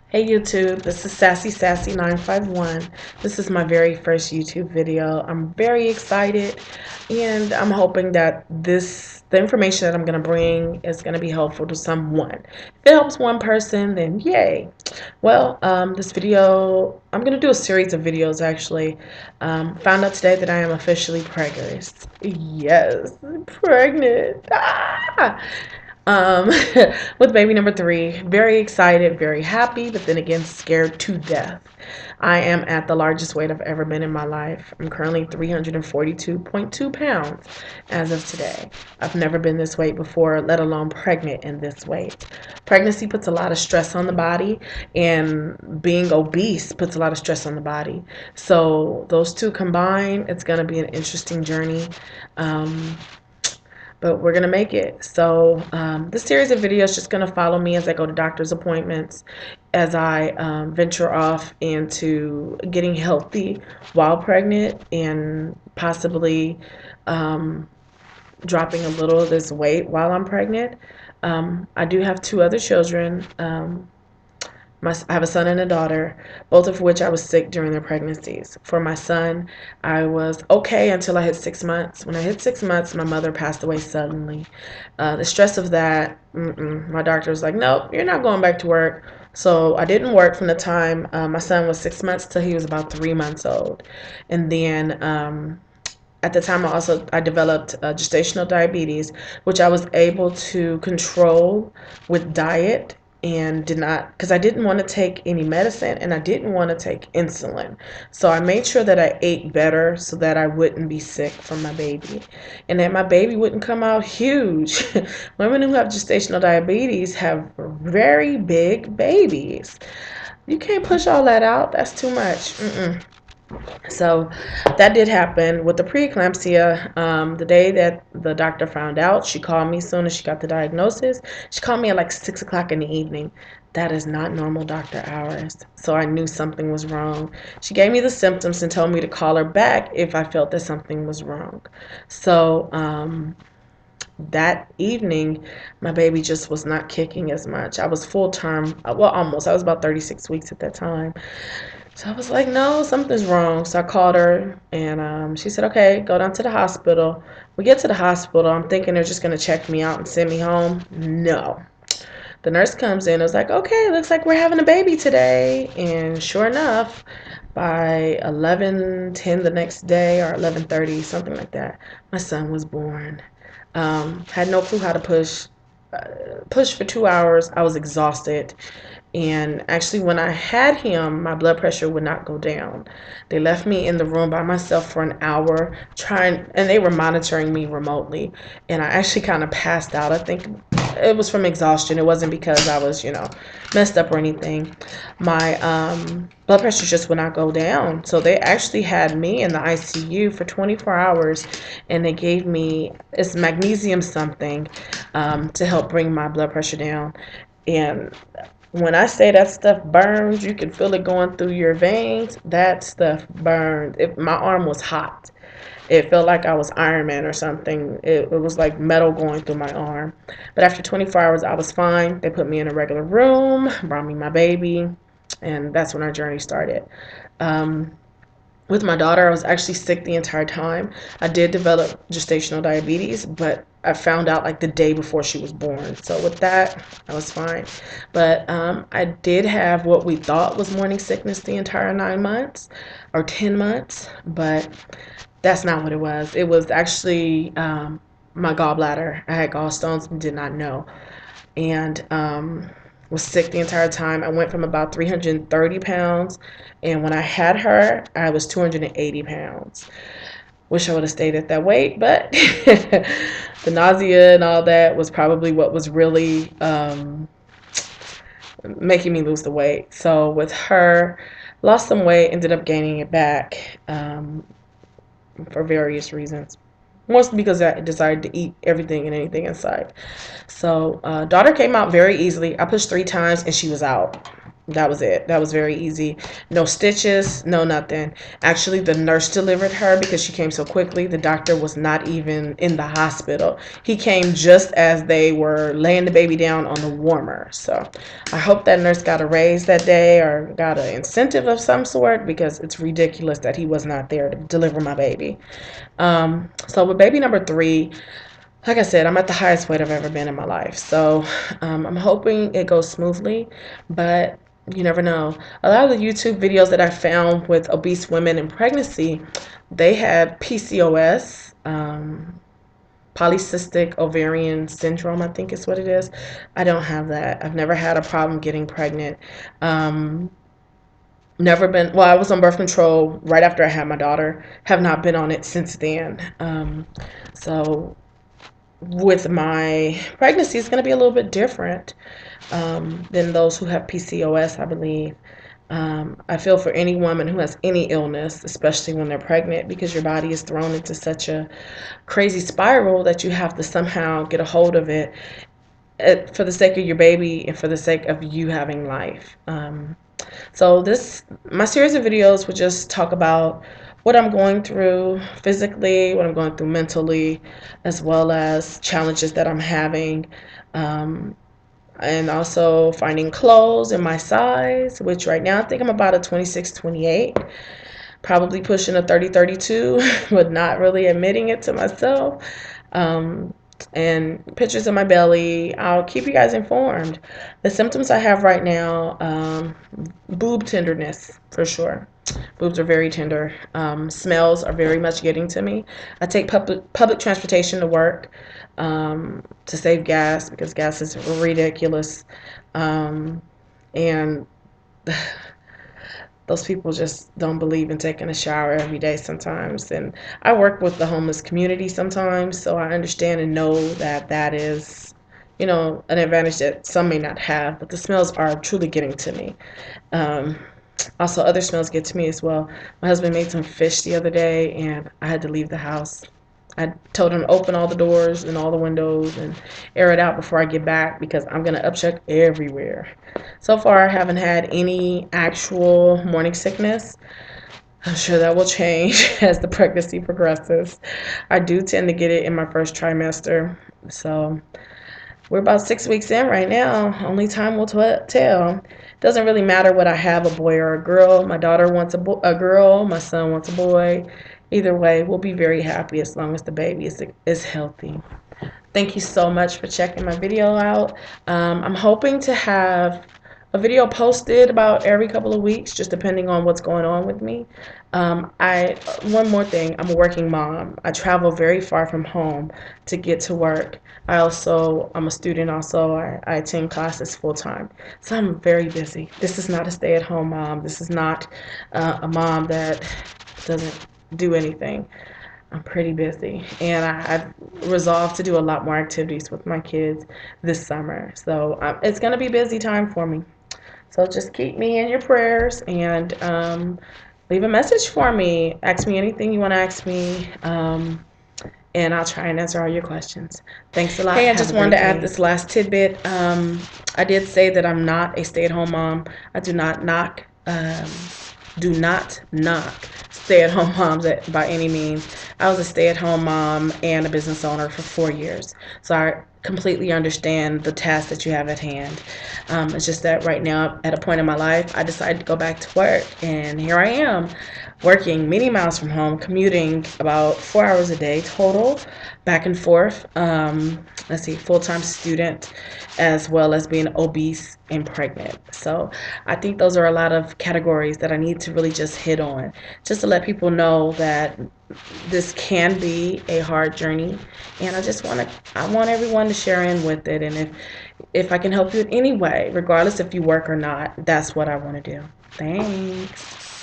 Hey YouTube, this is Sassy 951. This is my very first YouTube video. I'm very excited and I'm hoping that the information that I'm going to bring is going to be helpful to someone. If it helps one person, then yay. Well, this video, I'm going to do a series of videos actually. Found out today that I am officially pregnant. Yes, pregnant. Ah! um, with baby number 3. Very excited, very happy, but then again, scared to death. I am at the largest weight I've ever been in my life. I'm currently 342.2 pounds as of today. I've never been this weight before, let alone pregnant in this weight. Pregnancy puts a lot of stress on the body, and being obese puts a lot of stress on the body. So those two combined, it's going to be an interesting journey. But we're gonna make it. So this series of videos is just gonna follow me as I go to doctor's appointments, as I venture off into getting healthy while pregnant, and possibly dropping a little of this weight while I'm pregnant. I do have 2 other children. I have a son and a daughter, both of which I was sick during their pregnancies. For my son, I was okay until I hit 6 months. When I hit 6 months, my mother passed away suddenly. The stress of that, my doctor was like, nope, you're not going back to work. So I didn't work from the time my son was 6 months till he was about 3 months old. And then at the time I developed gestational diabetes, which I was able to control with diet, and did not, because I didn't want to take any medicine and I didn't want to take insulin. So I made sure that I ate better so that I wouldn't be sick from my baby and that my baby wouldn't come out huge. Women who have gestational diabetes have very big babies. You can't push all that out. That's too much. So that did happen with the preeclampsia. The day that the doctor found out, she called me as soon as she got the diagnosis. She called me at like 6 o'clock in the evening. That is not normal doctor hours. So I knew something was wrong. She gave me the symptoms and told me to call her back if I felt that something was wrong. So that evening, my baby just was not kicking as much. I was full term, well, almost. I was about 36 weeks at that time. So I was like, no, something's wrong. So I called her and she said, okay, go down to the hospital. We get to the hospital. I'm thinking they're just going to check me out and send me home. No. The nurse comes in and was like, okay, looks like we're having a baby today. And sure enough, by 11:10 the next day, or 11:30, something like that, my son was born. Had no clue how to push for 2 hours. I was exhausted. And actually, when I had him, my blood pressure would not go down. They left me in the room by myself for an hour and they were monitoring me remotely. And I actually kind of passed out. I think it was from exhaustion. It wasn't because I was, messed up or anything. My blood pressure just would not go down. So they actually had me in the ICU for 24 hours, and they gave me it's magnesium something to help bring my blood pressure down. And when I say that stuff burns, you can feel it going through your veins. That stuff burned. My arm was hot. It felt like I was Iron Man or something. It was like metal going through my arm. But after 24 hours, I was fine. They put me in a regular room, brought me my baby, and that's when our journey started. Um, with my daughter, I was actually sick the entire time. I did develop gestational diabetes, but I found out like the day before she was born. So with that, I was fine. But I did have what we thought was morning sickness the entire 9 months or 10 months, but that's not what it was. It was actually my gallbladder. I had gallstones and did not know. And was sick the entire time. I went from about 330 pounds, and when I had her, I was 280 pounds. Wish I would have stayed at that weight, but the nausea and all that was probably what was really making me lose the weight. So with her, lost some weight, ended up gaining it back for various reasons. Mostly because I decided to eat everything and anything inside. So daughter came out very easily. I pushed 3 times and she was out. That was it. That was very easy. No stitches, no nothing. Actually, the nurse delivered her because she came so quickly. The doctor was not even in the hospital. He came just as they were laying the baby down on the warmer. So I hope that nurse got a raise that day or got an incentive of some sort, because it's ridiculous that he was not there to deliver my baby. So with baby number 3, like I said, I'm at the highest weight I've ever been in my life. So I'm hoping it goes smoothly, but you never know. A lot of the YouTube videos that I found with obese women in pregnancy, they had PCOS, polycystic ovarian syndrome, I think is what it is. I don't have that. I've never had a problem getting pregnant. Never been, well, I was on birth control right after I had my daughter, have not been on it since then. So with my pregnancy, it's going to be a little bit different than those who have PCOS, I believe. I feel for any woman who has any illness, especially when they're pregnant, because your body is thrown into such a crazy spiral that you have to somehow get a hold of it for the sake of your baby and for the sake of you having life. So my series of videos would just talk about what I'm going through physically, what I'm going through mentally, as well as challenges that I'm having, and also finding clothes in my size, which right now I think I'm about a 26, 28, probably pushing a 30, 32, but not really admitting it to myself. And pictures of my belly. I'll keep you guys informed. The symptoms I have right now, boob tenderness for sure. Boobs are very tender. Smells are very much getting to me. I take public transportation to work to save gas, because gas is ridiculous. And those people just don't believe in taking a shower every day sometimes. And I work with the homeless community sometimes, so I understand and know that that is, an advantage that some may not have, but the smells are truly getting to me. Um, Also, other smells get to me as well. My husband made some fish the other day, and I had to leave the house. I told him to open all the doors and all the windows and air it out before I get back, because I'm going to upchuck everywhere. So far, I haven't had any actual morning sickness. I'm sure that will change as the pregnancy progresses. I do tend to get it in my first trimester. So we're about 6 weeks in right now. Only time will tell. Doesn't really matter what I have, a boy or a girl. My daughter wants a girl. My son wants a boy. Either way, we'll be very happy as long as the baby is healthy. Thank you so much for checking my video out. I'm hoping to have a video posted about every couple of weeks, just depending on what's going on with me. One more thing, I'm a working mom. I travel very far from home to get to work. I'm a student also. I attend classes full time. So I'm very busy. This is not a stay-at-home mom. This is not a mom that doesn't do anything. I'm pretty busy, and I've resolved to do a lot more activities with my kids this summer. So it's going to be busy time for me. So just keep me in your prayers, and leave a message for me. Ask me anything you want to ask me, and I'll try and answer all your questions. Thanks a lot. Hey, I just wanted to add this last tidbit. I did say that I'm not a stay-at-home mom. I do not knock stay-at-home moms by any means. I was a stay-at-home mom and a business owner for 4 years, so I completely understand the task that you have at hand. It's just that right now, at a point in my life, I decided to go back to work, and here I am, working many miles from home, commuting about 4 hours a day total, back and forth. Full-time student, as well as being obese and pregnant. So I think those are a lot of categories that I need to really just hit on, just to let people know that this can be a hard journey, and I want everyone to share in with it. And if I can help you in any way, regardless if you work or not, that's what I want to do. Thanks.